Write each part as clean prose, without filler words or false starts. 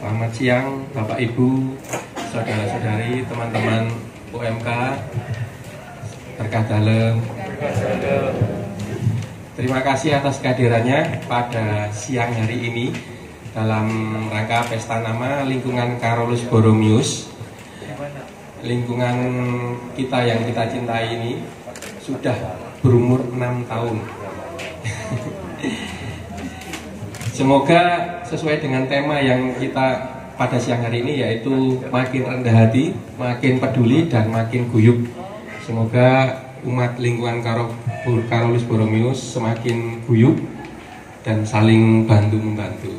Selamat siang Bapak Ibu, saudara-saudari, teman-teman UMK, berkah dalem. Terima kasih atas kehadirannya pada siang hari ini dalam rangka pesta nama lingkungan Carolus Borromeus. Lingkungan kita yang kita cintai ini sudah berumur 6 tahun. Semoga sesuai dengan tema yang kita pada siang hari ini, yaitu makin rendah hati, makin peduli, dan makin guyup. Semoga umat lingkungan Carolus Borromeus semakin guyup dan saling bantu-membantu.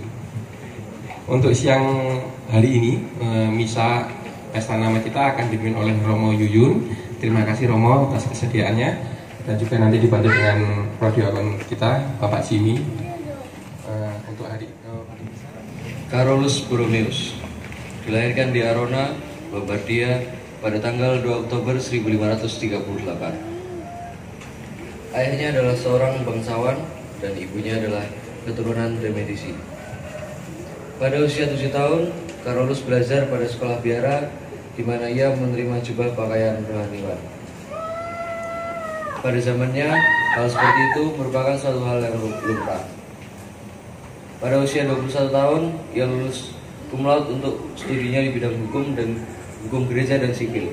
Untuk siang hari ini, misa pesta nama kita akan dipimpin oleh Romo Yuyun. Terima kasih Romo atas kesediaannya, dan juga nanti dibantu dengan prodiakon kita, Bapak Jimmy. Untuk hari Carolus Borromeus dilahirkan di Arona, Lombardia pada tanggal 2 Oktober 1538. Ayahnya adalah seorang bangsawan dan ibunya adalah keturunan de Medici. Pada usia 7 tahun, Carolus belajar pada sekolah biara di mana ia menerima jubah pakaian rohaniwan. Pada zamannya, hal seperti itu merupakan suatu hal yang lumrah. Pada usia 21 tahun, ia lulus cum laude untuk studinya di bidang hukum dan hukum gereja dan sipil.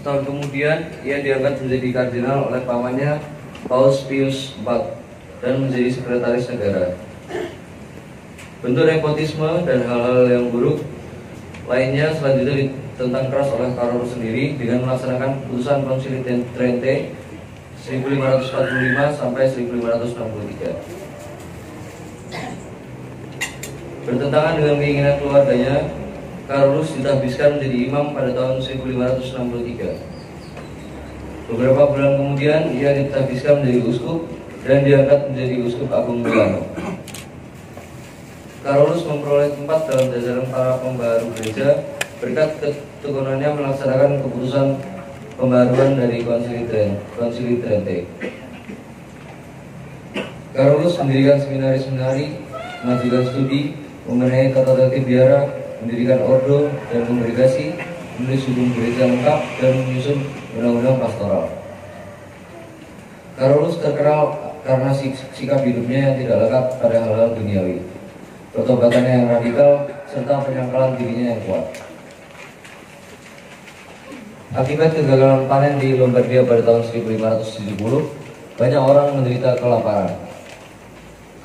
Setahun kemudian, ia diangkat menjadi kardinal oleh pamannya Paus Pius IV dan menjadi sekretaris negara. Bentuk nepotisme dan hal-hal yang buruk lainnya selanjutnya ditentang keras oleh Carolus sendiri dengan melaksanakan putusan Konsili Trente 1545 sampai 1563. Bertentangan dengan keinginan keluarganya, Carolus ditahbiskan menjadi imam pada tahun 1563. Beberapa bulan kemudian, ia ditahbiskan menjadi uskup dan diangkat menjadi uskup agung Milano. Carolus memperoleh tempat dalam jajaran para pembaharu gereja berkat ketekunannya melaksanakan keputusan pembaharuan dari Konsili Trente. Carolus mendirikan seminari-seminari, mengajukan studi, membenahi tata tertib biara, mendirikan ordo dan kongregasi, menulis hukum gereja lengkap, dan menyusun undang-undang pastoral. Carolus terkenal karena sikap hidupnya yang tidak lekat pada hal-hal duniawi, pertobatannya yang radikal, serta penyangkalan dirinya yang kuat. Akibat kegagalan panen di Lombardia pada tahun 1570, banyak orang menderita kelaparan.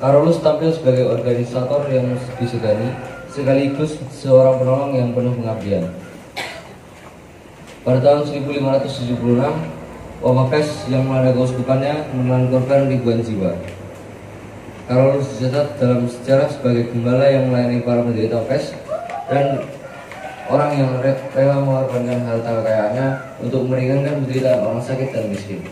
Carolus tampil sebagai organisator yang disegani, sekaligus seorang penolong yang penuh pengabdian. Pada tahun 1576, wabah pes yang melanda keuskupannya menelan korban ribuan jiwa. Carolus dicatat dalam sejarah sebagai gembala yang melayani para penderita pes dan orang yang rela mengorbankan harta kekayaannya untuk meringankan penderitaan orang sakit dan miskin.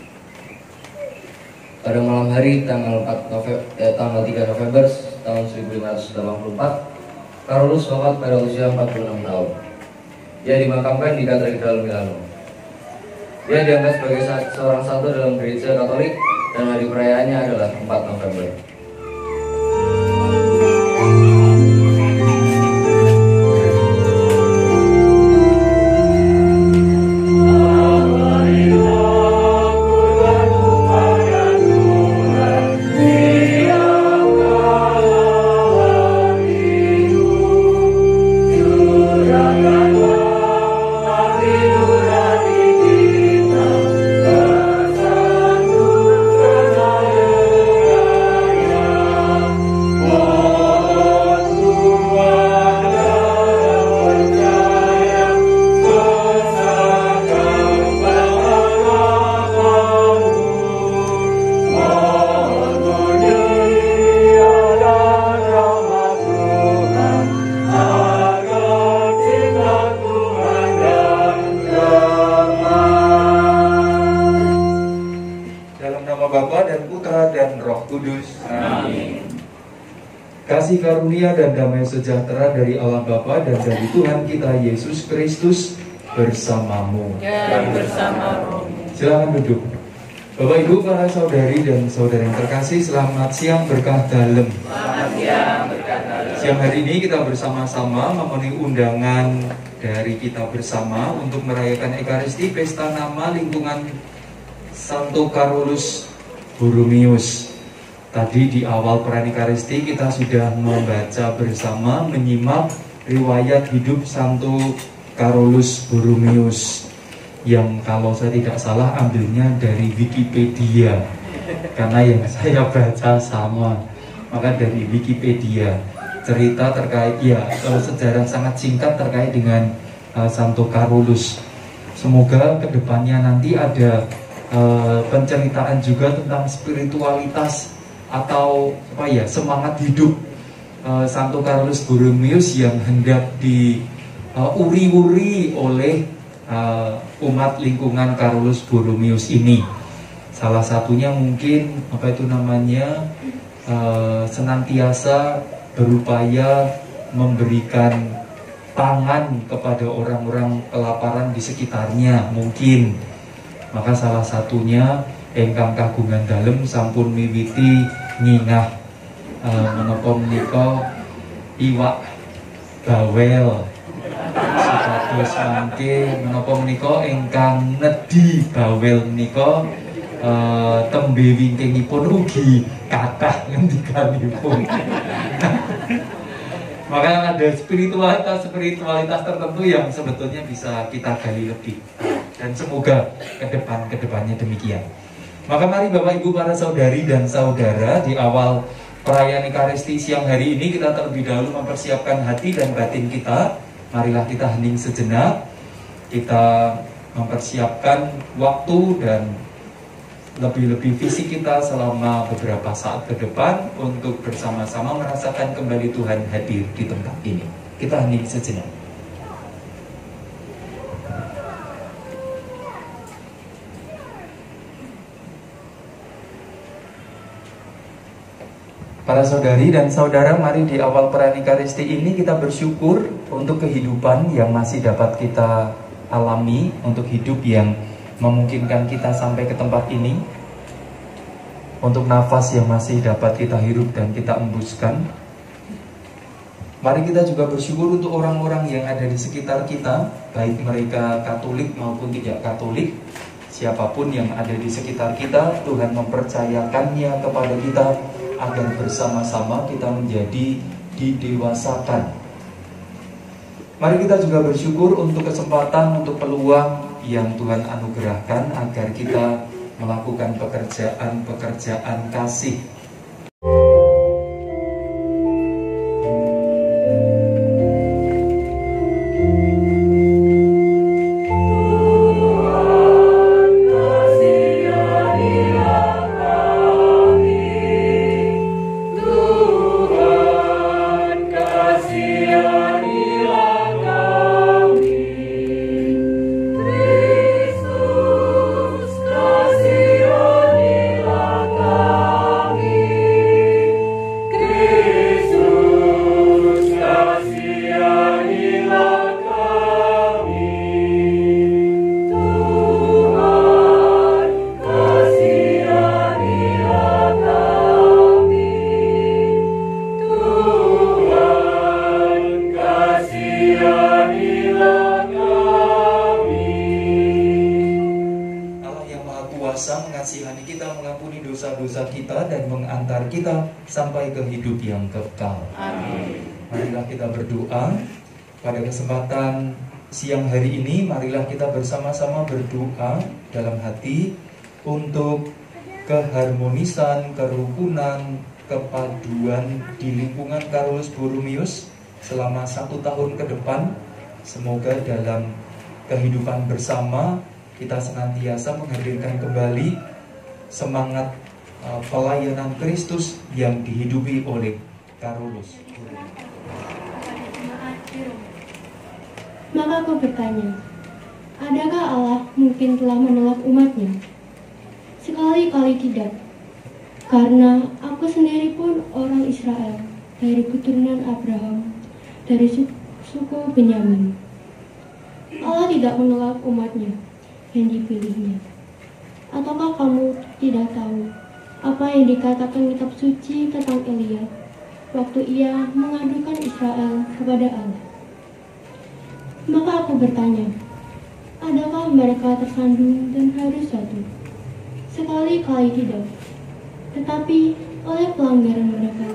Pada malam hari tanggal 3 November tahun 1584, Carolus wafat pada usia 46 tahun. Ia dimakamkan di Katedral Milano. Ia diangkat sebagai seorang santo dalam gereja Katolik dan hari perayaannya adalah 4 November. Kasih karunia dan damai sejahtera dari Allah Bapa dan dari Tuhan kita Yesus Kristus bersamamu. Dan bersama rohmu. Silakan duduk. Bapak Ibu, para saudari dan saudara yang terkasih, selamat siang berkah dalem. Selamat siang berkah dalem. Siang hari ini kita bersama-sama memenuhi undangan dari kita bersama untuk merayakan Ekaristi Pesta Nama Lingkungan Santo Carolus Borromeus. Tadi di awal perayaan Ekaristi kita sudah membaca bersama, menyimak riwayat hidup Santo Carolus Borromeus yang kalau saya tidak salah ambilnya dari Wikipedia, karena yang saya baca sama, maka dari Wikipedia. Cerita terkait sejarah sangat singkat terkait dengan Santo Carolus. Semoga kedepannya nanti ada penceritaan juga tentang spiritualitas atau semangat hidup Santo Carolus Borromeus yang hendak diuri-uri oleh umat lingkungan Carolus Borromeus ini. Salah satunya mungkin senantiasa berupaya memberikan pangan kepada orang-orang kelaparan di sekitarnya mungkin. Maka salah satunya ingkang kagungan dalem sampun miwiti nyingah menapa menika iwak bawel supados mangke menapa menika ingkang nedhi bawel menika tembe wingkingipun ugi kathah ngendikanipun. Maka ada spiritualitas tertentu yang sebetulnya bisa kita gali lebih, dan semoga kedepannya demikian. Maka mari Bapak Ibu, para saudari dan saudara, di awal perayaan Ekaristi siang hari ini kita terlebih dahulu mempersiapkan hati dan batin kita. Marilah kita hening sejenak, kita mempersiapkan waktu dan lebih-lebih fisik kita selama beberapa saat ke depan untuk bersama-sama merasakan kembali Tuhan hadir di tempat ini. Kita hening sejenak. Para saudari dan saudara, mari di awal perayaan Ekaristi ini kita bersyukur untuk kehidupan yang masih dapat kita alami, untuk hidup yang memungkinkan kita sampai ke tempat ini, untuk nafas yang masih dapat kita hirup dan kita embuskan. Mari kita juga bersyukur untuk orang-orang yang ada di sekitar kita, baik mereka Katolik maupun tidak Katolik. Siapapun yang ada di sekitar kita, Tuhan mempercayakannya kepada kita agar bersama-sama kita menjadi didewasakan. Mari kita juga bersyukur untuk kesempatan, untuk peluang yang Tuhan anugerahkan agar kita melakukan pekerjaan kasih. Mengasihani kita, mengampuni dosa-dosa kita, dan mengantar kita sampai ke hidup yang kekal. Amin. Marilah kita berdoa. Pada kesempatan siang hari ini, marilah kita bersama-sama berdoa dalam hati untuk keharmonisan, kerukunan, kepaduan di lingkungan Carolus Borromeus selama 1 tahun ke depan. Semoga dalam kehidupan bersama kita senantiasa menghadirkan kembali semangat pelayanan Kristus yang dihidupi oleh Carolus. Maka aku bertanya, adakah Allah mungkin telah menolak umatnya? Sekali-kali tidak, karena aku sendiri pun orang Israel, dari keturunan Abraham, dari suku Benyamin. Allah tidak menolak umatnya yang dipilihnya. Ataukah kamu tidak tahu apa yang dikatakan kitab suci tentang Elia waktu ia mengadukan Israel kepada Allah. Maka aku bertanya, adakah mereka tersandung dan harus jatuh? Sekali-kali tidak. Tetapi oleh pelanggaran mereka,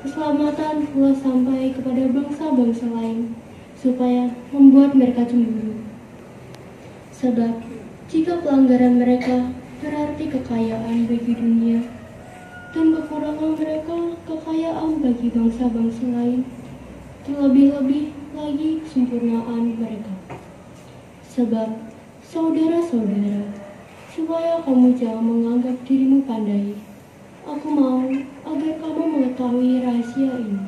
keselamatan telah sampai kepada bangsa-bangsa lain, supaya membuat mereka cemburu. Sebab, jika pelanggaran mereka berarti kekayaan bagi dunia, dan kekurangan mereka kekayaan bagi bangsa-bangsa lain, terlebih-lebih lagi kesempurnaan mereka. Sebab, saudara-saudara, supaya kamu jangan menganggap dirimu pandai, aku mau agar kamu mengetahui rahasia ini.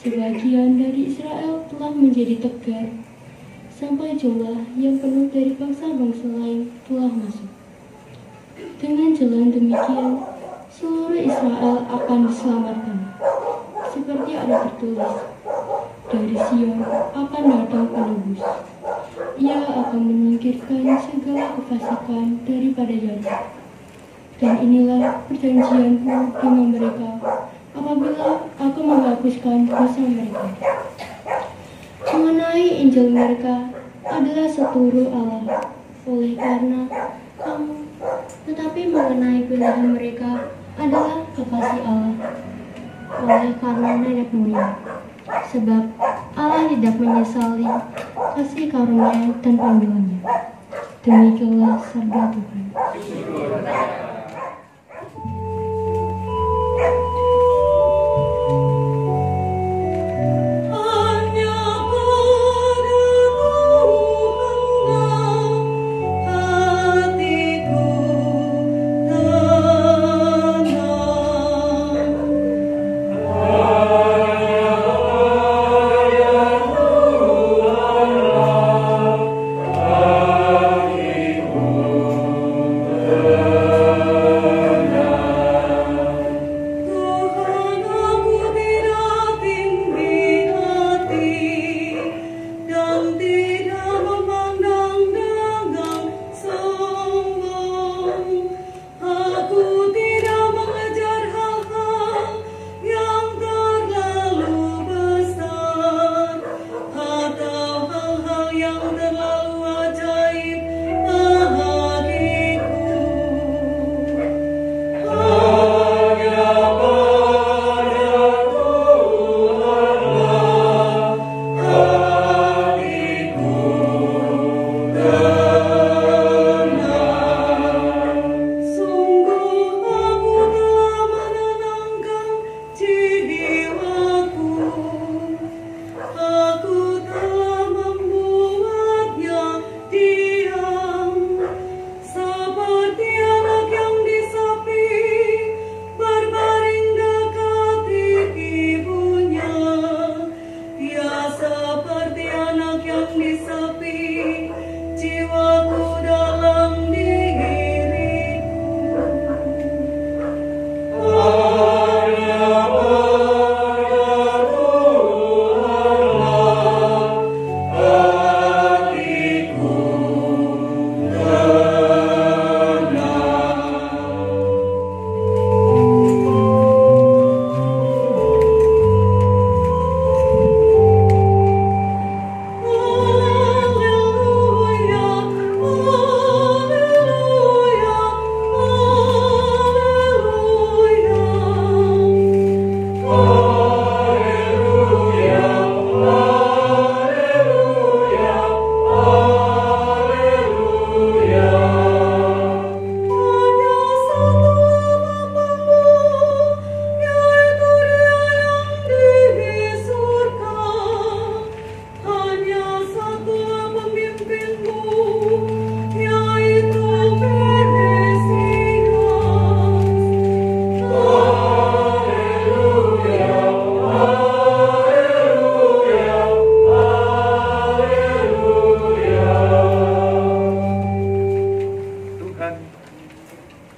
Sebagian dari Israel telah menjadi tegar, sampai jumlah yang penuh dari bangsa-bangsa lain telah masuk. Dengan jalan demikian, seluruh Israel akan diselamatkan. Seperti ada tertulis, dari Sion akan datang penebus. Ia akan menyingkirkan segala kefasikan daripada Yakub. Dan inilah perjanjianku dengan mereka apabila aku menghapuskan dosa mereka. Mengenai Injil mereka adalah seturuh Allah oleh karena kamu, tetapi mengenai pilihan mereka adalah kekasih Allah oleh karena nenek moyang. Sebab Allah tidak menyesali kasih karunia dan panggilannya. Demikianlah sabda Tuhan.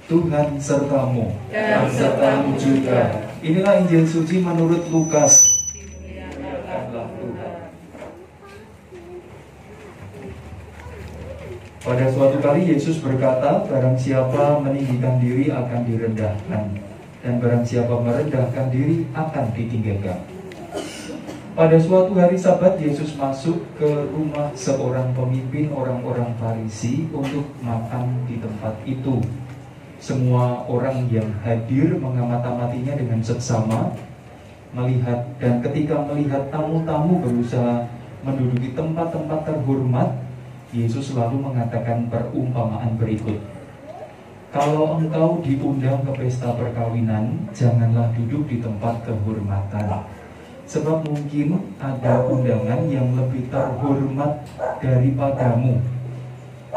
Tuhan sertamu dan sertamu juga. Inilah Injil suci menurut Lukas. Dimuliakanlah Tuhan. Pada suatu kali Yesus berkata, barang siapa meninggikan diri akan direndahkan, dan barang siapa merendahkan diri akan ditinggikan. Pada suatu hari Sabat, Yesus masuk ke rumah seorang pemimpin orang-orang Farisi untuk makan di tempat itu. Semua orang yang hadir mengamati-amatinya dengan seksama, melihat, dan ketika melihat tamu-tamu berusaha menduduki tempat-tempat terhormat, Yesus selalu mengatakan perumpamaan berikut. Kalau engkau diundang ke pesta perkawinan, janganlah duduk di tempat kehormatan. Sebab mungkin ada undangan yang lebih terhormat daripadamu.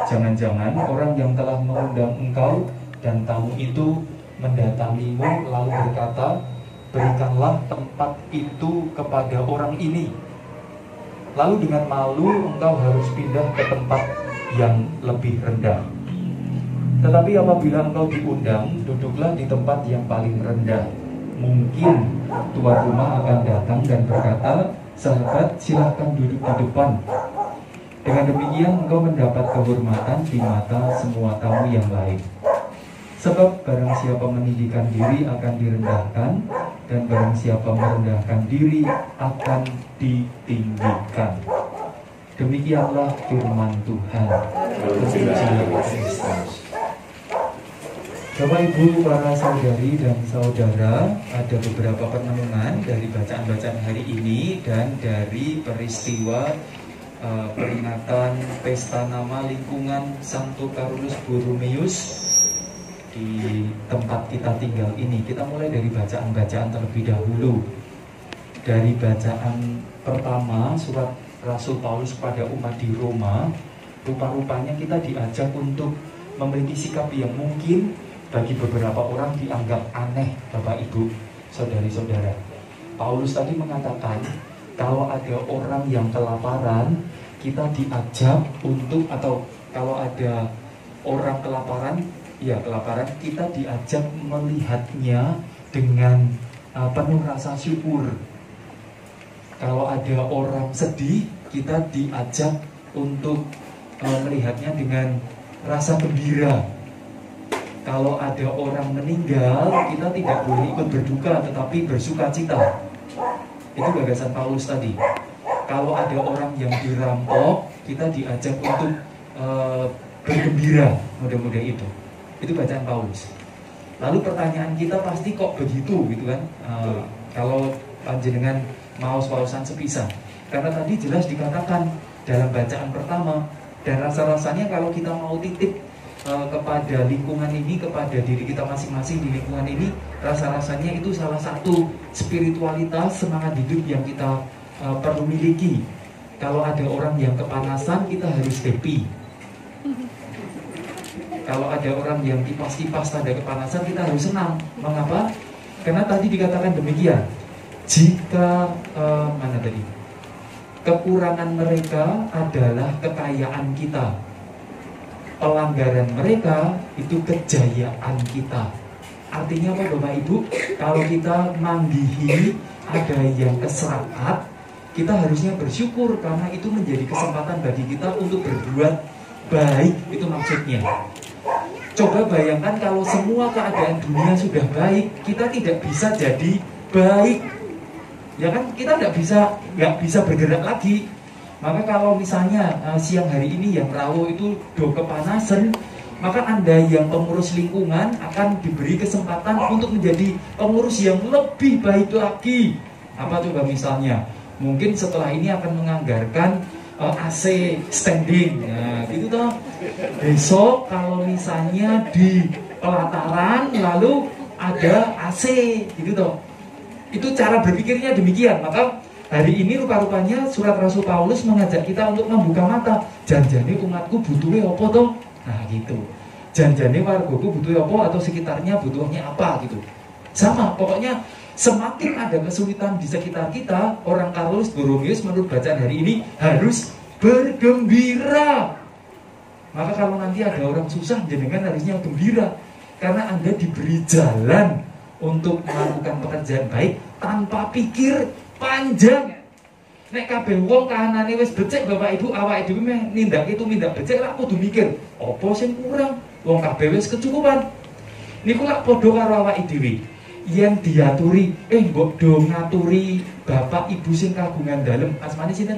Jangan-jangan orang yang telah mengundang engkau dan tamu itu mendatangimu lalu berkata, berikanlah tempat itu kepada orang ini. Lalu dengan malu engkau harus pindah ke tempat yang lebih rendah. Tetapi apabila engkau diundang, duduklah di tempat yang paling rendah. Mungkin tuan rumah akan datang dan berkata, sahabat, silahkan duduk di depan. Dengan demikian engkau mendapat kehormatan di mata semua tamu yang lain. Sebab barang siapa meninggikan diri akan direndahkan, dan barang siapa merendahkan diri akan ditinggikan. Demikianlah firman Tuhan. Bapak Ibu, para saudari dan saudara, ada beberapa perenungan dari bacaan-bacaan hari ini dan dari peristiwa peringatan pesta nama lingkungan Santo Carolus Borromeus di tempat kita tinggal ini. Kita mulai dari bacaan-bacaan terlebih dahulu. Dari bacaan pertama, surat Rasul Paulus pada umat di Roma, rupa-rupanya kita diajak untuk memiliki sikap yang mungkin bagi beberapa orang dianggap aneh, Bapak Ibu, saudari-saudara. Paulus tadi mengatakan, kalau ada orang yang kelaparan, kita diajak untuk, atau kalau ada orang kelaparan, kita diajak melihatnya dengan penuh rasa syukur. Kalau ada orang sedih, kita diajak untuk melihatnya dengan rasa gembira. Kalau ada orang meninggal, kita tidak boleh ikut berduka, tetapi bersuka cita. Itu gagasan Paulus tadi. Kalau ada orang yang dirampok, kita diajak untuk bergembira, mudah-mudahan itu. Itu bacaan Paulus. Lalu pertanyaan kita pasti kok begitu, gitu kan? Kalau panjenengan mau wawasan sepisah. Karena tadi jelas dikatakan dalam bacaan pertama, dan rasa-rasanya kalau kita mau titip kepada lingkungan ini, kepada diri kita masing-masing di lingkungan ini, rasa-rasanya itu salah satu spiritualitas, semangat hidup yang kita perlu miliki. Kalau ada orang yang kepanasan, kita harus happy. Kalau ada orang yang kipas-kipas tanda kepanasan, kita harus senang. Mengapa? Karena tadi dikatakan demikian. Jika kekurangan mereka adalah kekayaan kita, pelanggaran mereka itu kejayaan kita. Artinya apa, Bapak Ibu? Kalau kita manggihi ada yang keserakat, kita harusnya bersyukur karena itu menjadi kesempatan bagi kita untuk berbuat baik. Itu maksudnya. Coba bayangkan kalau semua keadaan dunia sudah baik, kita tidak bisa jadi baik. Ya kan, kita nggak bisa bergerak lagi. Maka kalau misalnya siang hari ini yang rawuh itu kepanasan, maka Anda yang pengurus lingkungan akan diberi kesempatan untuk menjadi pengurus yang lebih baik lagi. Apa coba misalnya? Mungkin setelah ini akan menganggarkan AC standing. Nah, gitu toh. Besok kalau misalnya di pelataran lalu ada AC, gitu toh. Itu cara berpikirnya demikian. Maka hari ini rupa-rupanya surat Rasul Paulus mengajak kita untuk membuka mata. Janjane umatku butuhnya apa toh? Nah gitu. Janjane wargaku butuhnya apa, atau sekitarnya butuhnya apa gitu. Sama, pokoknya semakin ada kesulitan di sekitar kita, orang Carolus Borromeus menurut bacaan hari ini harus bergembira. Maka kalau nanti ada orang susah, jenengan harusnya gembira. Karena Anda diberi jalan untuk melakukan pekerjaan baik tanpa pikir panjang. Nek kabeh wong kahanane wis becik, Bapak Ibu, awake dhewe nindak becik lak kudu mikir, apa sing kurang? Wong kabeh wis kecukupan. Niku lak padha karo awake dhewe. yang diaturi mbok do ngaturi bapak ibu sing kagungan dalem asmane sinten?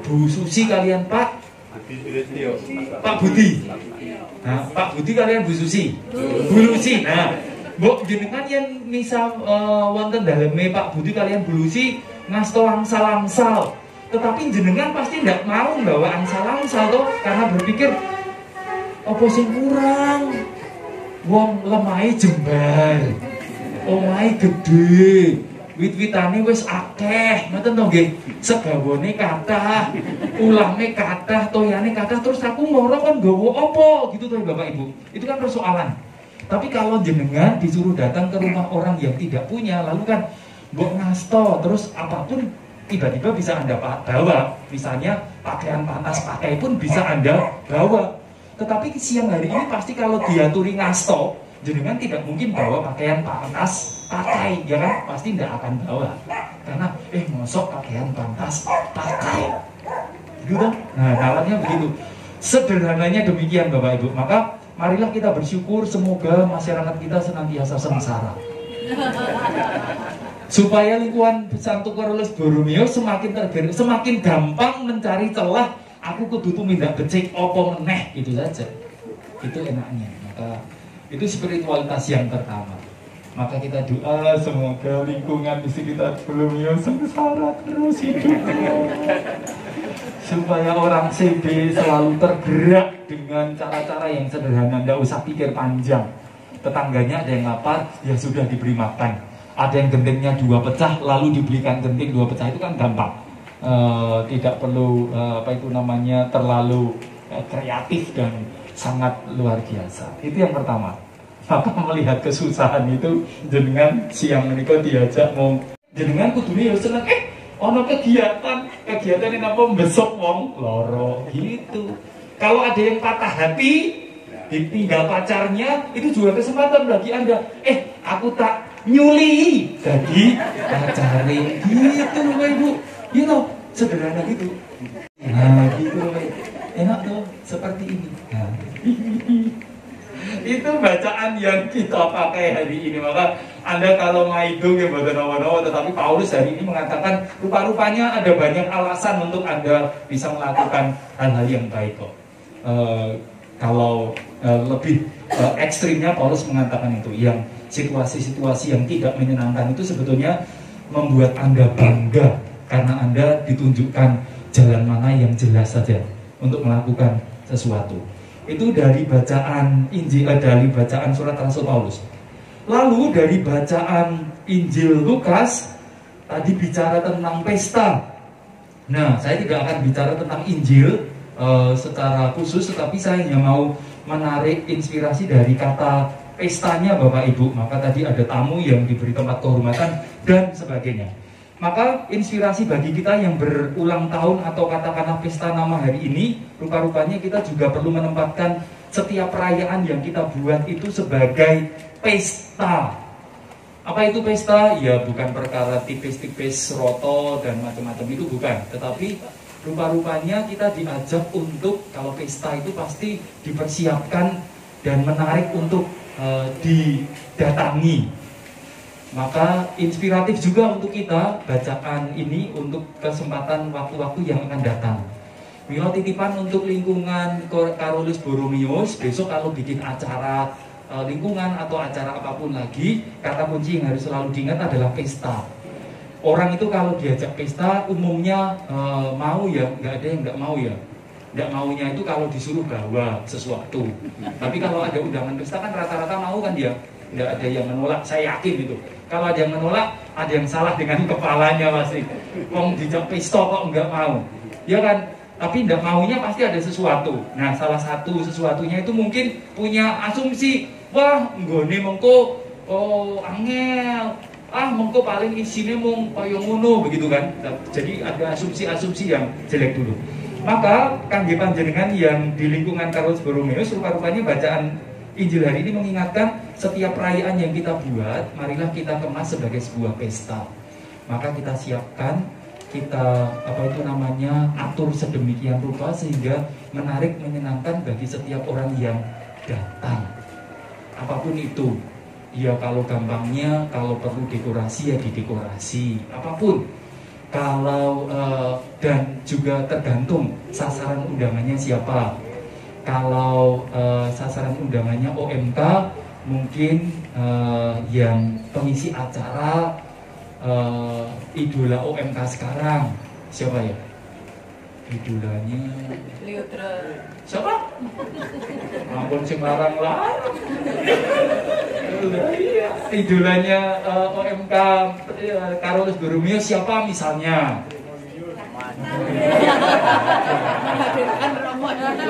Bu Susi kalian Pak Budi. Nah, Pak Budi kalian Bu Susi. Bu Lucy. Nah, mbok jenengan yang misal wonten daleme Pak Budi kalian Bu Lucy ngasto angsal-angsal. Tetapi jenengan pasti ndak mau bawa angsal-angsal toh karena berpikir apa sing kurang? Wong lemahe jembar. Omahe gede. Wit-witane wis akeh, ngoten to nggih. Segawone kathah, ulame kathah, toyane kathah, terus aku moro kan nggawa apa gitu toh Bapak Ibu. Itu kan persoalan. Tapi kalau jenengan disuruh datang ke rumah orang yang tidak punya, lalu kan mbok ngasto, terus apapun tiba-tiba bisa Anda bawa. Misalnya pakaian panas pakai pun bisa Anda bawa. Tetapi siang hari ini pasti kalau diaturi ngasto, jenengan tidak mungkin bawa pakaian pantas pakai, ya kan? Pasti tidak akan bawa karena mosok pakaian pantas pakai gitu. Nah, nalarnya begitu, sederhananya demikian Bapak Ibu. Maka marilah kita bersyukur, semoga masyarakat kita senantiasa sengsara supaya lingkungan Santo Carolus Borromeo semakin tergerak, semakin gampang mencari celah. Aku kudu tumindak becik opo meneh, itu saja. Itu enaknya. Maka itu spiritualitas yang pertama. Maka kita doa semoga lingkungan di sekitar Borromeo sengsara terus hidupnya, supaya orang CB selalu tergerak dengan cara-cara yang sederhana, tidak usah pikir panjang. Tetangganya ada yang lapar, ya sudah diberi makan. Ada yang gentingnya 2 pecah, lalu dibelikan genting 2 pecah, itu kan gampang. Tidak perlu terlalu kreatif dan sangat luar biasa. Itu yang pertama. Maka melihat kesusahan itu, jenengan siang menika diajak mau jenengan kudune ya seneng ono kegiatan ini apa besok wong loro gitu. Kalau ada yang patah hati ditinggal pacarnya, itu juga kesempatan bagi Anda. Aku tak nyuli jadi pacare gitu Bapak Ibu. Gitu, sederhana gitu. Nah, gitu Bapak. Enak tuh seperti ini. Nah, itu bacaan yang kita pakai hari ini. Maka Anda kalau maido ya boten nawa-nawa, tetapi Paulus hari ini mengatakan rupa-rupanya ada banyak alasan untuk Anda bisa melakukan hal-hal yang baik kok. Kalau lebih ekstrimnya Paulus mengatakan itu, yang situasi-situasi yang tidak menyenangkan itu sebetulnya membuat Anda bangga karena Anda ditunjukkan jalan mana yang jelas saja untuk melakukan sesuatu. Itu dari bacaan Injil, dari bacaan surat Rasul Paulus. Lalu dari bacaan Injil Lukas tadi bicara tentang pesta. Nah, saya tidak akan bicara tentang Injil secara khusus, tetapi saya hanya mau menarik inspirasi dari kata pestanya Bapak Ibu. Maka tadi ada tamu yang diberi tempat kehormatan dan sebagainya. Maka inspirasi bagi kita yang berulang tahun atau katakanlah pesta nama hari ini, rupa-rupanya kita juga perlu menempatkan setiap perayaan yang kita buat itu sebagai pesta. Apa itu pesta? Ya bukan perkara tipis-tipis roto dan macam-macam, itu bukan. Tetapi rupa-rupanya kita diajak untuk, kalau pesta itu pasti dipersiapkan dan menarik untuk didatangi. Maka inspiratif juga untuk kita bacaan ini untuk kesempatan waktu-waktu yang akan datang. Mila titipan untuk lingkungan Carolus Borromeo, besok kalau bikin acara lingkungan atau acara apapun lagi, kata kunci yang harus selalu diingat adalah pesta. Orang itu kalau diajak pesta umumnya mau ya, nggak ada yang nggak mau ya. Nggak maunya itu kalau disuruh bawa sesuatu. Tapi kalau ada undangan pesta kan rata-rata mau kan dia. Nggak ada yang menolak, saya yakin itu. Kalau ada yang menolak, ada yang salah dengan kepalanya pasti. Wong dijak pesta kok nggak mau, ya kan? Tapi nggak maunya pasti ada sesuatu. Nah, salah satu sesuatunya itu mungkin punya asumsi, wah nggone mengko angel, mengko paling isine mung kaya ngono begitu kan. Jadi ada asumsi-asumsi yang jelek dulu. Maka kangge panjenengan yang di lingkungan Carolus Borromeo, rupa-rupanya bacaan Injil hari ini mengingatkan setiap perayaan yang kita buat, marilah kita kemas sebagai sebuah pesta. Maka kita siapkan, kita atur sedemikian rupa sehingga menarik, menyenangkan bagi setiap orang yang datang. Apapun itu, ya kalau gampangnya, kalau perlu dekorasi ya didekorasi, apapun. Kalau dan juga tergantung sasaran undangannya siapa. Kalau sasaran undangannya OMK, mungkin yang pengisi acara idola OMK sekarang siapa ya? Idolanya siapa? Ampun sing larang-larang. Idolanya OMK Carolus Borromeus siapa misalnya?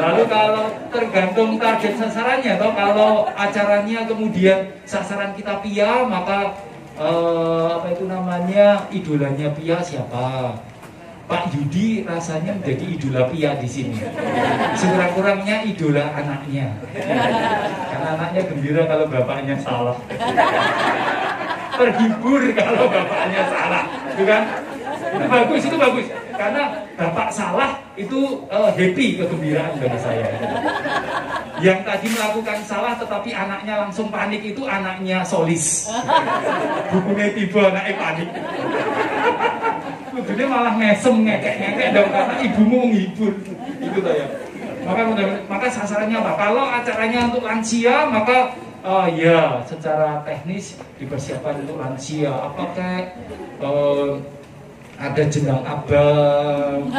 Lalu kalau tergantung target sasarannya, atau kalau acaranya kemudian sasaran kita Pia, maka apa itu namanya, idolanya Pia siapa? Pak Yudi rasanya menjadi idola Pia di sini. Sekurang-kurangnya idola anaknya. Karena anaknya gembira kalau bapaknya salah. Terhibur kalau bapaknya salah, itu kan? Itu bagus. Karena bapak salah itu happy, kegembiraan bagi saya. Yang tadi melakukan salah tetapi anaknya langsung panik itu anaknya Solis. Bukunya tiba anaknya panik. Kudune malah mesem ngekek dong karena ibumu menghibur. Itu ya. Maka sasarannya apa? Kalau acaranya untuk lansia, maka ya secara teknis dipersiapkan untuk lansia. Apakah ada jenang abang,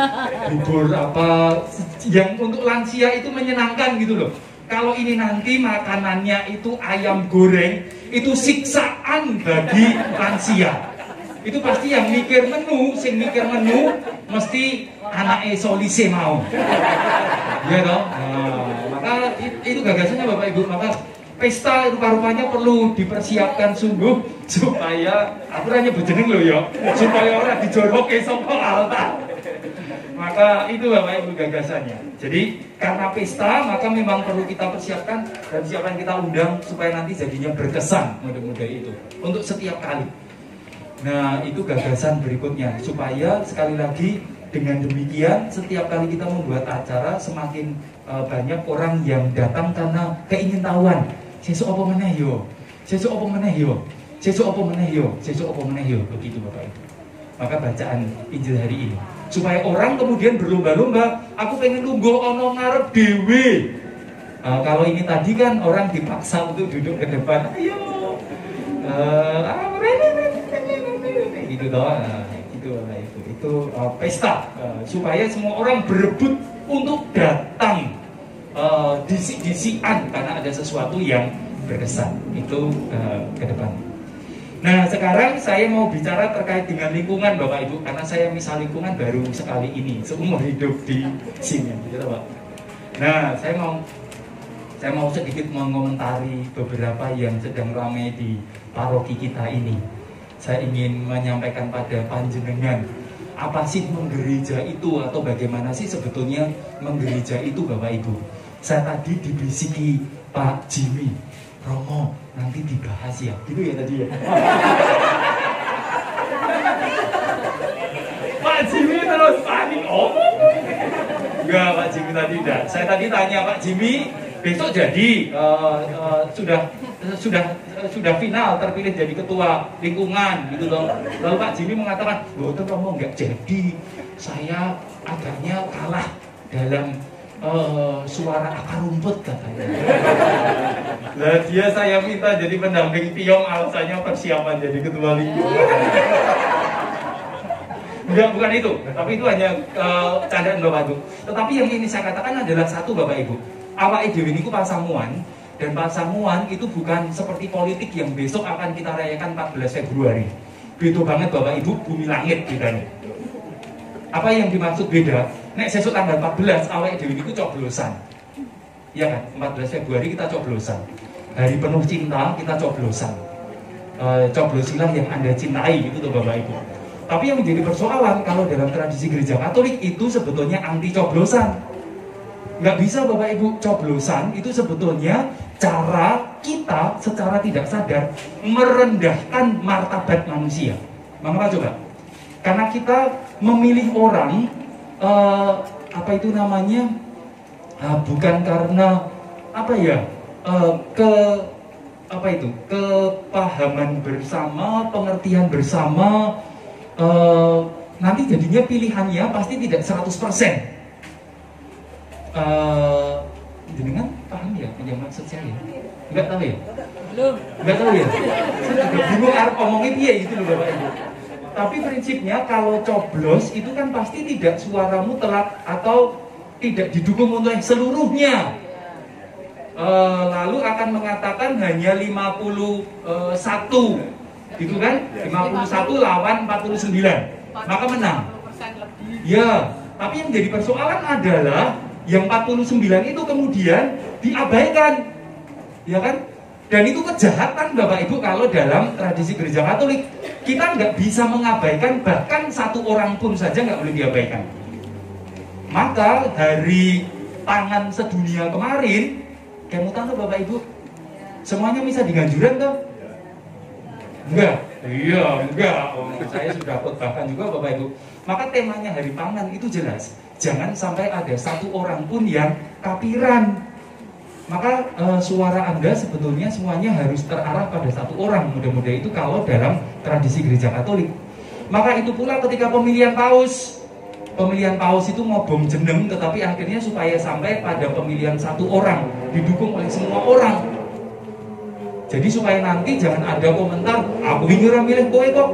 bubur apa yang untuk lansia itu menyenangkan gitu loh. Kalau ini nanti makanannya itu ayam goreng, itu siksaan bagi lansia. Itu pasti yang mikir menu mesti anaknya Solise mau. Ya toh? Nah, maka itu gagasannya Bapak Ibu. Maka pesta rupa-rupanya perlu dipersiapkan sungguh supaya aku hanya berjeneng loh ya, supaya orang dijoroke saka altar. Maka itu Bapak Ibu gagasannya. Jadi karena pesta maka memang perlu kita persiapkan, dan siapa yang kita undang supaya nanti jadinya berkesan mudah-mudahan itu untuk setiap kali. Nah itu gagasan berikutnya, supaya sekali lagi dengan demikian setiap kali kita membuat acara semakin banyak orang yang datang karena keingintahuan. Sesuk apa meneh yo, sesuk apa meneh yo, sesuk apa meneh yo, sesuk apa meneh yo, begitu Bapak Ibu. Maka bacaan Injil hari ini supaya orang kemudian berlomba-lomba, aku pengen lungguh ono ngarep dewe. Kalau ini tadi kan orang dipaksa untuk duduk ke depan, ayo gitu doang. Itu Bapak Ibu, itu pesta supaya semua orang berebut untuk datang disik-disikan karena ada sesuatu yang berkesan itu ke depan. Nah sekarang saya mau bicara terkait dengan lingkungan Bapak Ibu, karena saya misal lingkungan baru sekali ini seumur hidup di sini, gitu Pak. Nah saya mau sedikit mengomentari beberapa yang sedang ramai di paroki kita ini. Saya ingin menyampaikan pada panjenengan, apa sih menggereja itu, atau bagaimana sih sebetulnya menggereja itu Bapak Ibu. Saya tadi dibisiki Pak Jimmy, Romo nanti dibahas ya, gitu ya tadi ya. Pak Jimmy terus panik, enggak Pak Jimmy tadi enggak. Saya tadi tanya Pak Jimmy, besok jadi sudah final terpilih jadi ketua lingkungan gitu loh. Lalu Pak Jimmy mengatakan, "Betul Romo enggak jadi. Saya agaknya kalah dalam suara akar rumput," katanya. Nah dia saya minta jadi pendamping Tiong, alasannya persiapan jadi ketua lingkungan. Enggak, bukan itu. Tapi itu hanya candaan Bapak Ibu. Tetapi yang ini saya katakan adalah satu Bapak Ibu. Awake dhewe niku pasamuan, dan pasamuan itu bukan seperti politik yang besok akan kita rayakan 14 Februari. Beda banget Bapak Ibu, bumi langit bedanya. Apa yang dimaksud beda? Nek sesuk tanggal 14 awake dhewe niku coblosan. Ya kan? 14 Februari kita coblosan. Hari penuh cinta kita coblosan. Coblosilah yang Anda cintai, gitu tuh Bapak Ibu. Tapi yang menjadi persoalan kalau dalam tradisi gereja Katolik itu sebetulnya anti coblosan. Nggak bisa Bapak Ibu, coblosan itu sebetulnya cara kita secara tidak sadar merendahkan martabat manusia. Mengapa coba? Karena kita memilih orang apa itu namanya bukan karena apa ya apa itu, kepahaman bersama, pengertian bersama, nanti jadinya pilihannya pasti tidak 100%. Jenengan paham ya yang maksud saya ya? Enggak tahu ya? Belum. Enggak tahu ya? Saya juga bingung arep ngomongin piye gitu loh Bapak Ibu. Tapi prinsipnya kalau coblos itu kan pasti tidak suaramu telat atau tidak didukung oleh seluruhnya. Lalu akan mengatakan hanya 51 gitu kan? 51 lawan 49, maka menang. Ya, tapi yang jadi persoalan adalah yang 49 itu kemudian diabaikan, ya kan? Dan itu kejahatan Bapak Ibu kalau dalam tradisi gereja Katolik. Kita nggak bisa mengabaikan, bahkan satu orang pun saja nggak boleh diabaikan. Maka hari tangan sedunia kemarin, kemutan tuh Bapak Ibu, semuanya bisa diganjuran tuh? Enggak? Iya, enggak. Saya sudah khotbahkan juga Bapak Ibu. Maka temanya hari tangan itu jelas. Jangan sampai ada satu orang pun yang kapiran. Maka suara Anda sebetulnya semuanya harus terarah pada satu orang. Mudah-mudahan itu kalau dalam tradisi gereja Katolik. Maka itu pula ketika pemilihan paus. Pemilihan paus itu ngobong jeneng, tetapi akhirnya supaya sampai pada pemilihan satu orang, didukung oleh semua orang. Jadi supaya nanti jangan ada komentar, aku ingin milih kowe kok.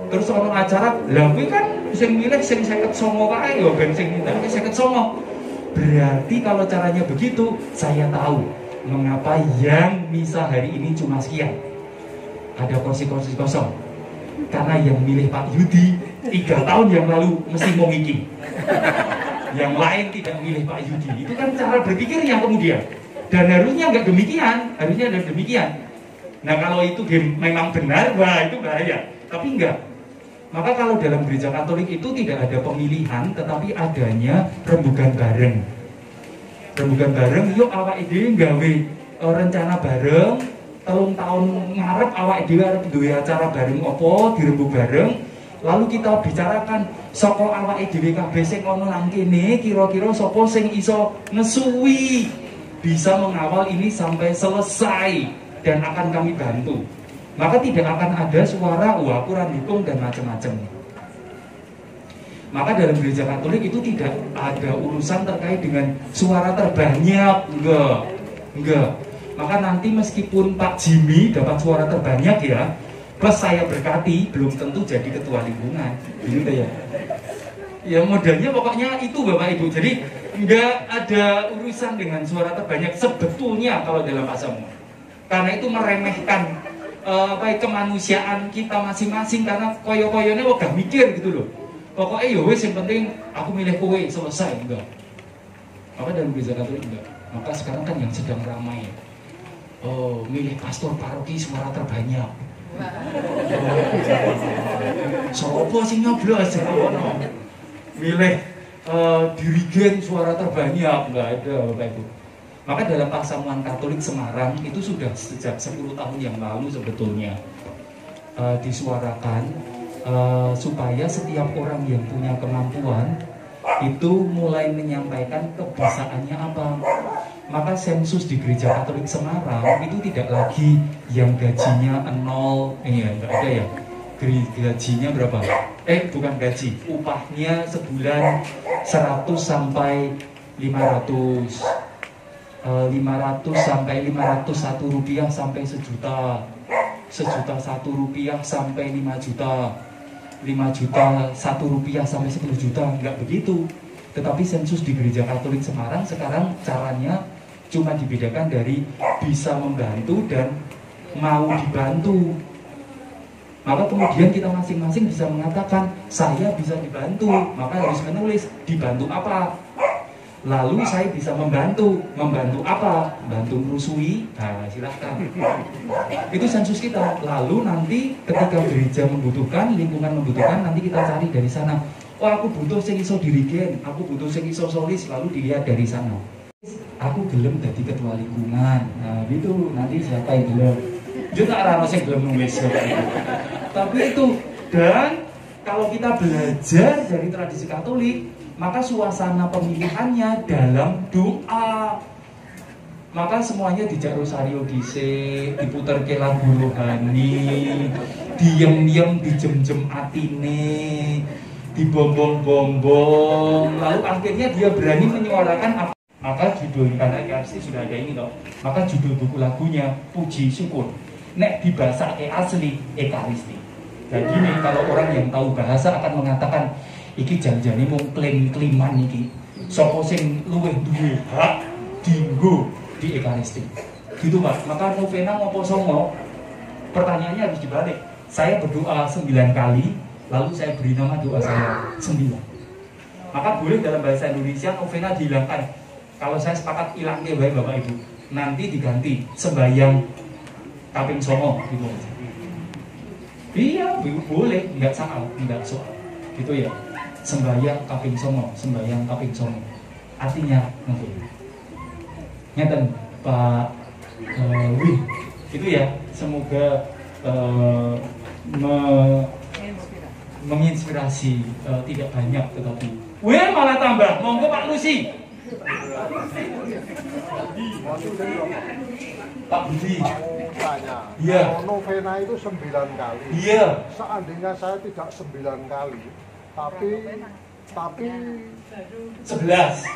Terus orang acara, lah kowe kan sing milih sing 59 kae ya ben sing minta 59. Berarti kalau caranya begitu, saya tahu mengapa yang misa hari ini cuma sekian. Ada kursi-kursi kosong. Karena yang milih Pak Yudi 3 tahun yang lalu mesti mau ngiki. Yang lain tidak milih Pak Yudi. Itu kan cara berpikirnya kemudian. Dan harusnya nggak demikian. Harusnya ada demikian. Nah kalau itu memang benar, wah itu bahaya. Tapi enggak. Maka kalau dalam gereja Katolik itu tidak ada pemilihan, tetapi adanya rembugan bareng. Rembugan bareng, yuk awak dhewe nggawe rencana bareng. 3 tahun ngarep awak dhewe arep duwe acara bareng apa, dirembug bareng. Lalu kita bicarakan saka awake dhewe kabeh sing ana nang kene, kira-kira sapa sing iso ngesuwi bisa mengawal ini sampai selesai dan akan kami bantu. Maka tidak akan ada suara wah kurang dukung dan macam-macam. Maka dalam gereja Katolik itu tidak ada urusan terkait dengan suara terbanyak, enggak. Maka nanti meskipun Pak Jimmy dapat suara terbanyak ya, plus saya berkati, belum tentu jadi ketua lingkungan, gitu ya. Ya modalnya pokoknya itu Bapak Ibu. Jadi enggak ada urusan dengan suara terbanyak sebetulnya kalau dalam pasamu. Karena itu meremehkan kemanusiaan kita masing-masing, karena koyo-koyonya gak mikir gitu loh. Pokoknya ya wes yang penting aku milih kowe selesai, enggak. Maka dalam gereja Katolik enggak. Maka sekarang kan yang sedang ramai, milih pastor paroki suara terbanyak. Sopo sing nyoblos, milih dirigen suara terbanyak, enggak ada Bapak Ibu. Maka dalam Pasamuan Katolik Semarang itu sudah sejak 10 tahun yang lalu sebetulnya disuarakan supaya setiap orang yang punya kemampuan itu mulai menyampaikan kebisaannya apa. Maka sensus di Gereja Katolik Semarang itu tidak lagi yang gajinya 0, enggak ada ya. Gajinya berapa? Bukan gaji, upahnya sebulan 100 sampai 500. 500 sampai 501 rupiah sampai sejuta, 1 rupiah sampai 5 juta, 5 juta 1 rupiah sampai 10 juta, enggak begitu. Tetapi sensus di Gereja Katolik Semarang sekarang caranya cuma dibedakan dari bisa membantu dan mau dibantu. Maka kemudian kita masing-masing bisa mengatakan saya bisa dibantu, maka harus menulis dibantu apa. Lalu saya bisa membantu apa? Bantu merusui, nah silahkan. Itu sensus kita. Lalu nanti ketika gereja membutuhkan, lingkungan membutuhkan, nanti kita cari dari sana. Oh aku butuh sing iso dirigen, aku butuh sing iso solis, lalu dilihat dari sana. Aku gelem jadi ketua lingkungan, nah gitu nanti siapa yang gelem? Juga rano sing gelem nulis. Tapi itu, dan kalau kita belajar dari tradisi Katolik, maka suasana pemilihannya dalam doa. Maka semuanya dijak rosario dhisik, diputer ke lagu rohani, diem-diem dijem-jem atine, dibombong-bombong, lalu akhirnya dia berani menyuarakan apa. Maka judul, karena pasti sudah ada ini loh, maka judul buku lagunya Puji Syukur. Nek dibahasa asli Ekaristi. Jadi nih kalau orang yang tahu bahasa akan mengatakan iki janjane mung klaim-klaiman iki. Sopo sing luwih duwe hak dinggo di Ekaristi. Gitu Pak. Maka novena ngopo songo? Pertanyaannya harus dibalik. Saya berdoa 9 kali, lalu saya beri nama doa saya 9. Maka boleh dalam bahasa Indonesia novena dihilangkan. Kalau saya sepakat hilang deh Bapak Ibu, nanti diganti sembahyang kaping songo gitu. Iya, boleh, nggak salah, nggak soal, gitu ya. Sembahyang kaping songo, sembahyang kaping songo. Artinya nanti, nyata Pak Wih, gitu ya. Semoga menginspirasi tidak banyak tetapi, wih malah tambah. Monggo Pak Lucy. Pak Budi. Iya. Novena itu 9 kali. Iya. Seandainya saya tidak 9 kali, tapi 11.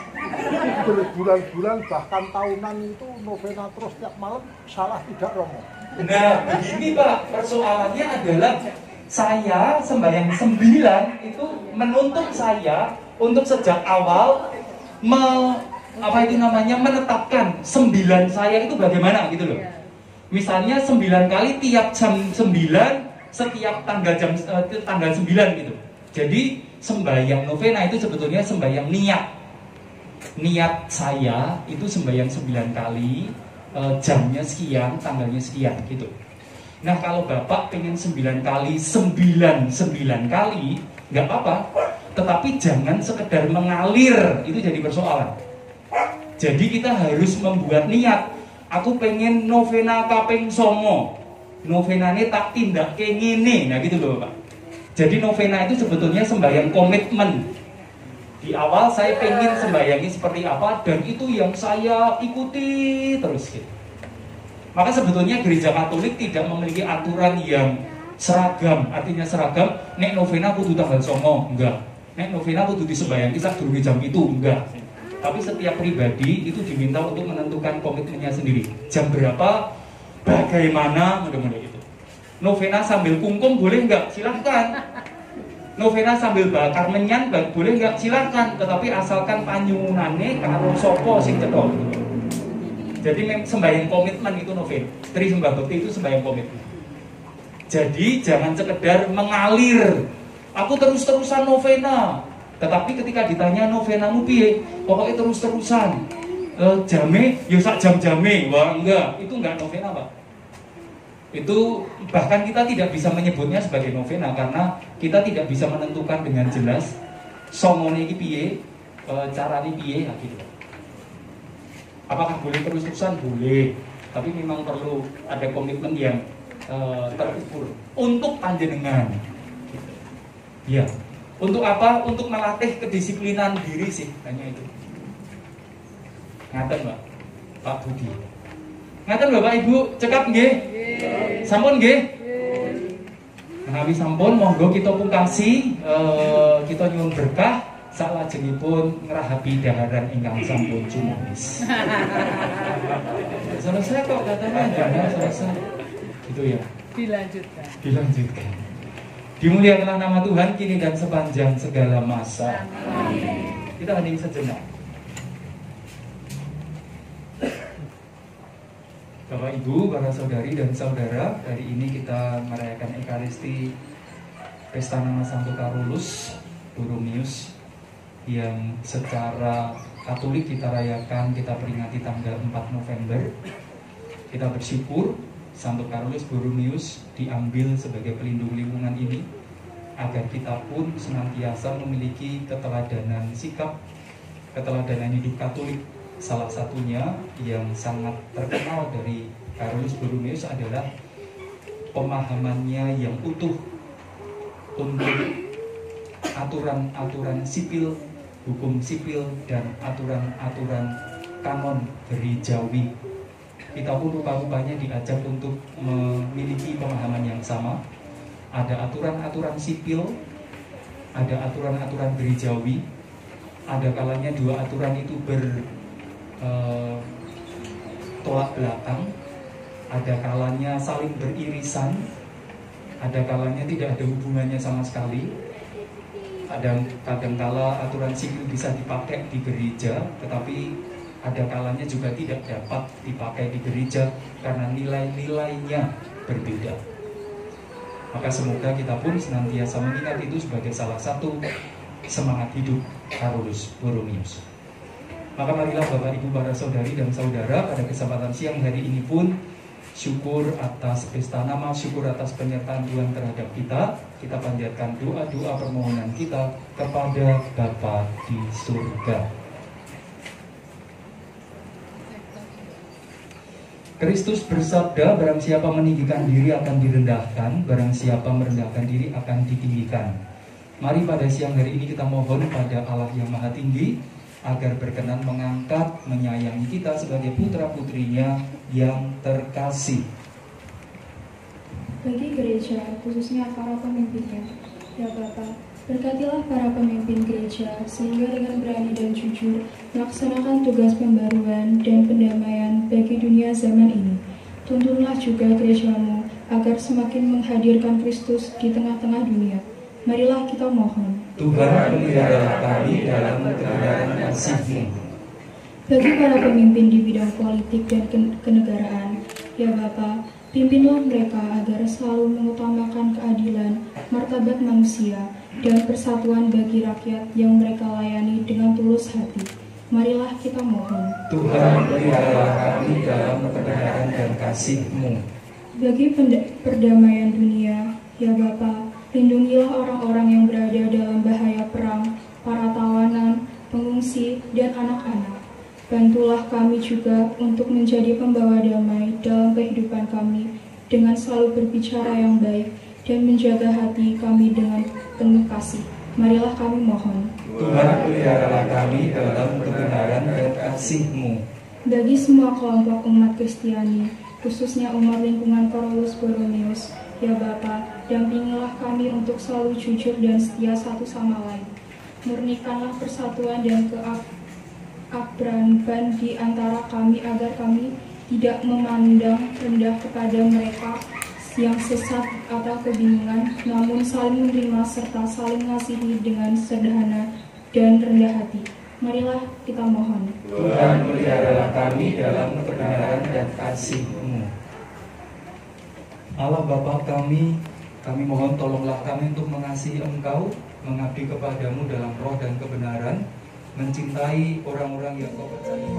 Berbulan-bulan bahkan tahunan itu novena terus tiap malam, salah tidak Romo? Nah, begini Pak, persoalannya adalah saya sembahyang 9 itu menuntut saya untuk sejak awal menetapkan 9 saya itu bagaimana gitu loh. Misalnya 9 kali tiap jam 9 setiap tanggal 9 gitu. Jadi sembahyang novena itu sebetulnya sembahyang niat. Niat saya itu sembahyang 9 kali, jamnya sekian, tanggalnya sekian gitu. Nah kalau Bapak pengen 9 kali 9 kali nggak apa-apa. Tetapi jangan sekedar mengalir, itu jadi persoalan. Jadi kita harus membuat niat. Aku pengen novena kaping songo, novenane tak tindak kayak gini, nah gitu loh Pak. Jadi novena itu sebetulnya sembahyang komitmen. Di awal saya pengen sembahyangnya seperti apa, dan itu yang saya ikuti terus gitu. Maka sebetulnya gereja Katolik tidak memiliki aturan yang seragam, artinya seragam, nek novena kudu tanggal songo, enggak. Nek novena kudu disembahyang kisah dulu jam itu, enggak. Tapi setiap pribadi itu diminta untuk menentukan komitmennya sendiri. Jam berapa, bagaimana, mudah-mudahan itu. Novena sambil kungkum boleh enggak? Silahkan. Novena sambil bakar menyan boleh enggak? Silahkan. Tetapi asalkan panyunane karo sopo sing cedok. Jadi sembahyang komitmen itu novena. Tri sembah bakti itu sembahyang komitmen. Jadi jangan sekedar mengalir. Aku terus-terusan novena. Tetapi ketika ditanya novenamu piye, pokoknya terus-terusan. Jame, ya sak jam-jame. Wah, enggak, itu enggak novena, Pak. Itu bahkan kita tidak bisa menyebutnya sebagai novena karena kita tidak bisa menentukan dengan jelas songone iki piye, carane piye gitu. Apakah boleh terus-terusan? Boleh. Tapi memang perlu ada komitmen yang terukur untuk panjenengan. Ya, untuk apa? Untuk melatih kedisiplinan diri sih, hanya itu. Ngaten Mbak, Pak Budi. Ngaten Bapak Ibu, cekap nggih? Sampun nggih? Menawi sampun, monggo kita pungkasi, kita nyuwun berkah salajengipun ngerahapi daharan ingkang sampun cumumis. Selesai kok katanya, jangan selesai. Gitu ya. Dilanjutkan. Dimuliakanlah nama Tuhan kini dan sepanjang segala masa. Amin. Kita hening sejenak. Bapak Ibu, para saudari dan saudara, hari ini kita merayakan Ekaristi Pesta Nama Santo Carolus Borromeus yang secara Katolik kita rayakan, kita peringati tanggal 4 November. Kita bersyukur Santo Carolus Borromeus diambil sebagai pelindung lingkungan ini agar kita pun senantiasa memiliki keteladanan sikap, keteladanan hidup Katolik. Salah satunya yang sangat terkenal dari Carolus Borromeus adalah pemahamannya yang utuh untuk aturan-aturan sipil, hukum sipil, dan aturan-aturan kanon gerejawi. Kita pun rupa-rupanya diajar untuk memiliki pemahaman yang sama. Ada aturan-aturan sipil, ada aturan-aturan gerejawi. Ada kalanya dua aturan itu tolak belakang, ada kalanya saling beririsan, ada kalanya tidak ada hubungannya sama sekali. Kadangkala aturan sipil bisa dipakai di gereja, tetapi ada kalanya juga tidak dapat dipakai di gereja karena nilai-nilainya berbeda. Maka semoga kita pun senantiasa mengingat itu sebagai salah satu semangat hidup Carolus Borromeus. Maka marilah Bapak Ibu, para saudari dan saudara, pada kesempatan siang hari ini pun syukur atas pesta nama, syukur atas penyertaan Tuhan terhadap kita. Kita panjatkan doa-doa permohonan kita kepada Bapa di surga. Kristus bersabda, barang siapa meninggikan diri akan direndahkan, barang siapa merendahkan diri akan ditinggikan. Mari pada siang hari ini kita mohon pada Allah yang Maha Tinggi agar berkenan mengangkat, menyayangi kita sebagai putra-putrinya yang terkasih. Bagi gereja, khususnya para pemimpinnya, ya Bapa, berkatilah para pemimpin gereja sehingga dengan berani dan jujur melaksanakan tugas pembaruan dan pendamaian bagi dunia zaman ini. Tuntunlah juga gerejamu agar semakin menghadirkan Kristus di tengah-tengah dunia. Marilah kita mohon. Tuhan, peliharalah kami dalam kebenaran kasih-Mu. Bagi para pemimpin di bidang politik dan kenegaraan, ya Bapa, pimpinlah mereka agar selalu mengutamakan keadilan, martabat manusia, dan persatuan bagi rakyat yang mereka layani dengan tulus hati. Marilah kita mohon. Tuhan, peliharalah kami dalam kebenaran dan kasih-Mu. Bagi perdamaian dunia, ya Bapa, lindungilah orang-orang yang berada dalam bahaya perang, para tawanan, pengungsi, dan anak-anak. Bantulah kami juga untuk menjadi pembawa damai dalam kehidupan kami dengan selalu berbicara yang baik dan menjaga hati kami dengan penuh kasih. Marilah kami mohon. Tuhan, peliharalah kami dalam kebenaran dan kasih-Mu. Bagi semua kelompok umat Kristiani, khususnya umat lingkungan Carolus Borromeus, ya Bapa, dampingilah kami untuk selalu jujur dan setia satu sama lain. Murnikanlah persatuan dan keakraban di antara kami agar kami tidak memandang rendah kepada mereka yang sesat atau kebingungan, namun saling menerima serta saling mengasihi dengan sederhana dan rendah hati. Marilah kita mohon. Tuhan, peliharalah kami dalam kebenaran dan kasih-Mu. Allah Bapa kami mohon tolonglah kami untuk mengasihi Engkau, mengabdi kepadamu dalam roh dan kebenaran, mencintai orang-orang yang Kau percaya.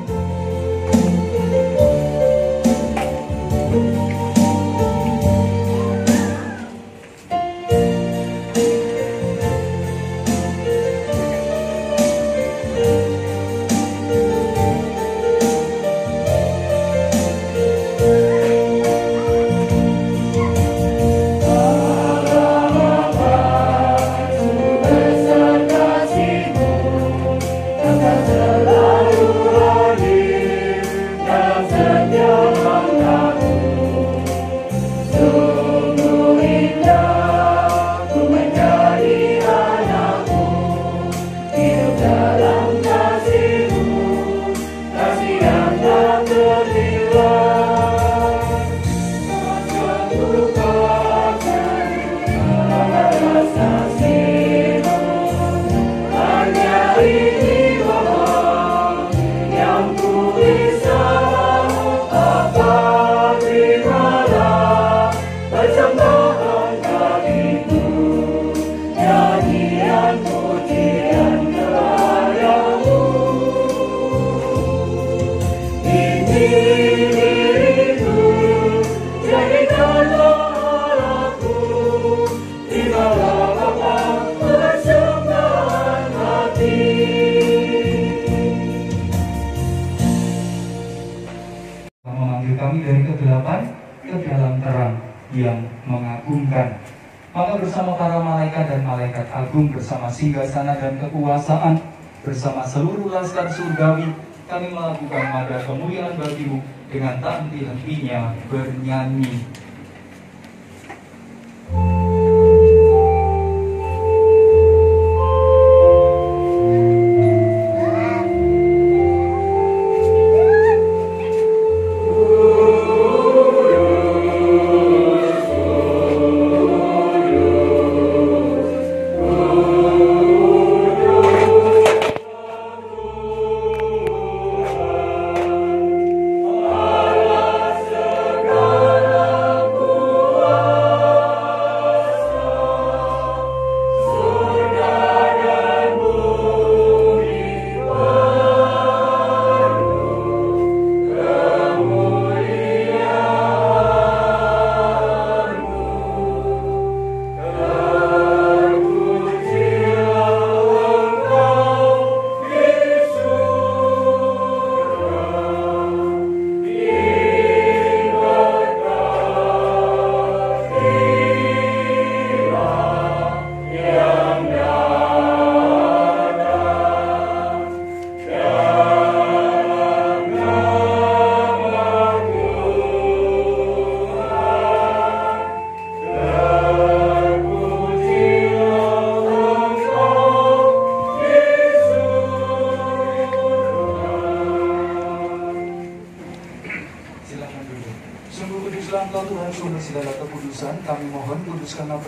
Bersama singgasana dan kekuasaan, bersama seluruh laskar surgawi, kami melakukan pada kemuliaan bagimu dengan tak henti-hentinya bernyanyi.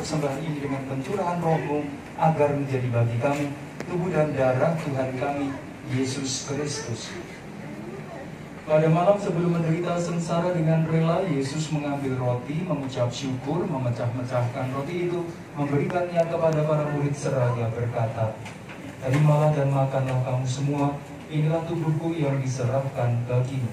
Persembahan ini dengan pencurahan roh-Mu agar menjadi bagi kami tubuh dan darah Tuhan kami Yesus Kristus. Pada malam sebelum menderita sengsara dengan rela, Yesus mengambil roti, mengucap syukur, memecah-mecahkan roti itu, memberikannya kepada para murid seraya berkata, "Terimalah dan makanlah kamu semua, inilah tubuhku yang diserahkan bagimu."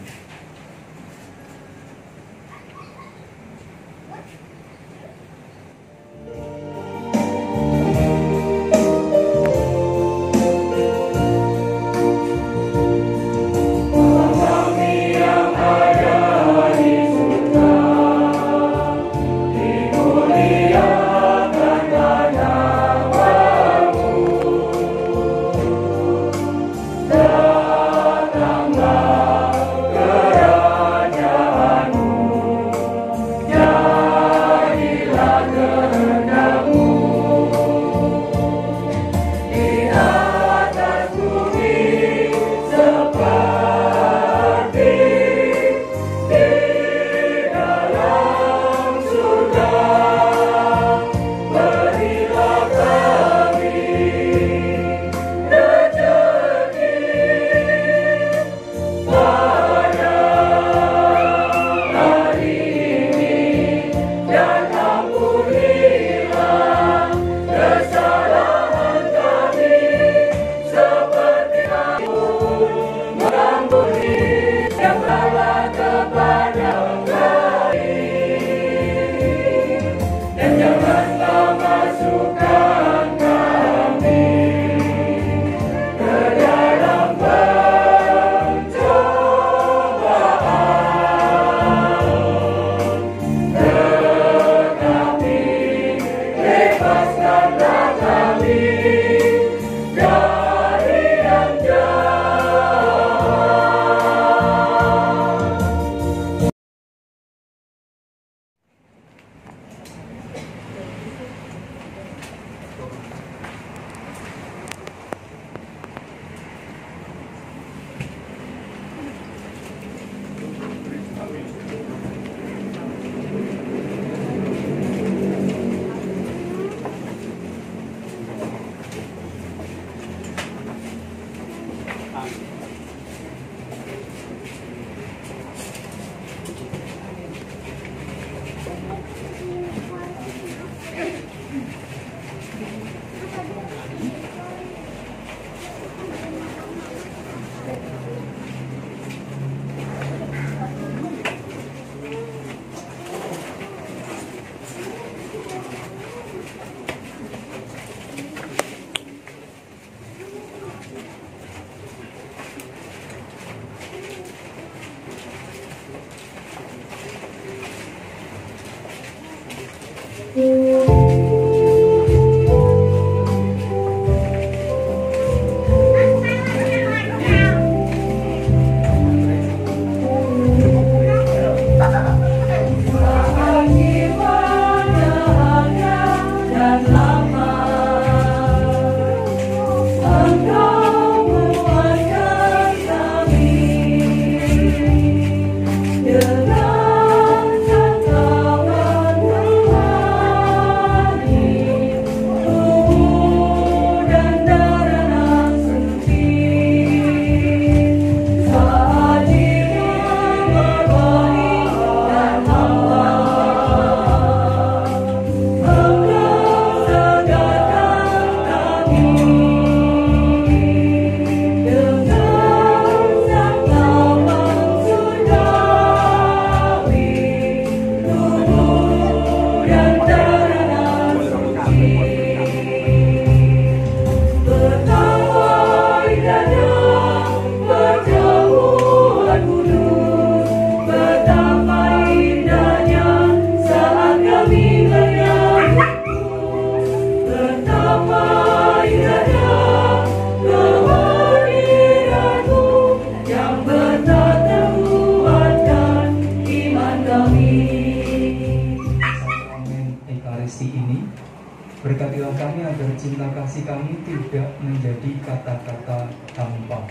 Ajarlah kami agar cinta kasih kami tidak menjadi kata-kata hampa,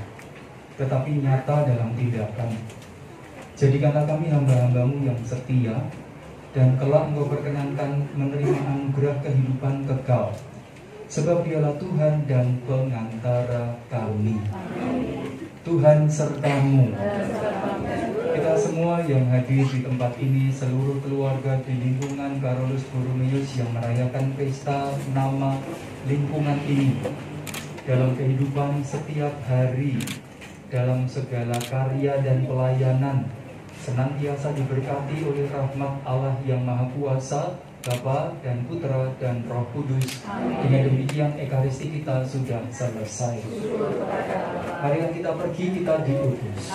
tetapi nyata dalam tindakan. Jadikanlah kami hamba-hambamu yang setia, dan kelak Engkau perkenankan menerima anugerah kehidupan kekal, sebab Dialah Tuhan dan pengantara kami. Tuhan sertamu. Kita semua yang hadir di tempat ini, seluruh keluarga di lingkungan Carolus Borromeus yang merayakan pesta nama lingkungan ini, dalam kehidupan setiap hari, dalam segala karya dan pelayanan, senantiasa diberkati oleh rahmat Allah yang Maha Kuasa, Bapa dan Putra dan Roh Kudus. Dengan demikian Ekaristi kita sudah selesai. Mari kita pergi, kita diutus.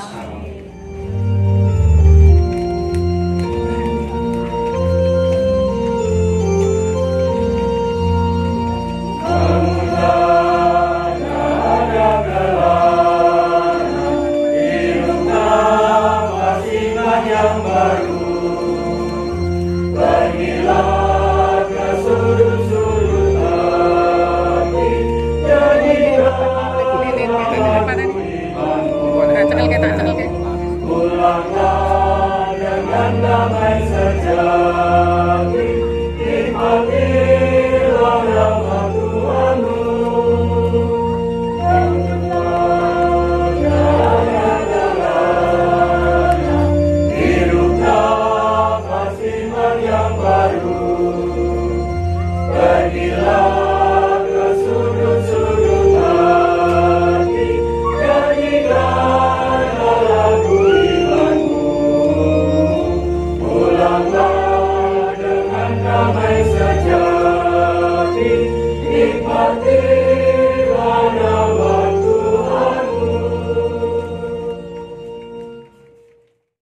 Damai sejati, nikmati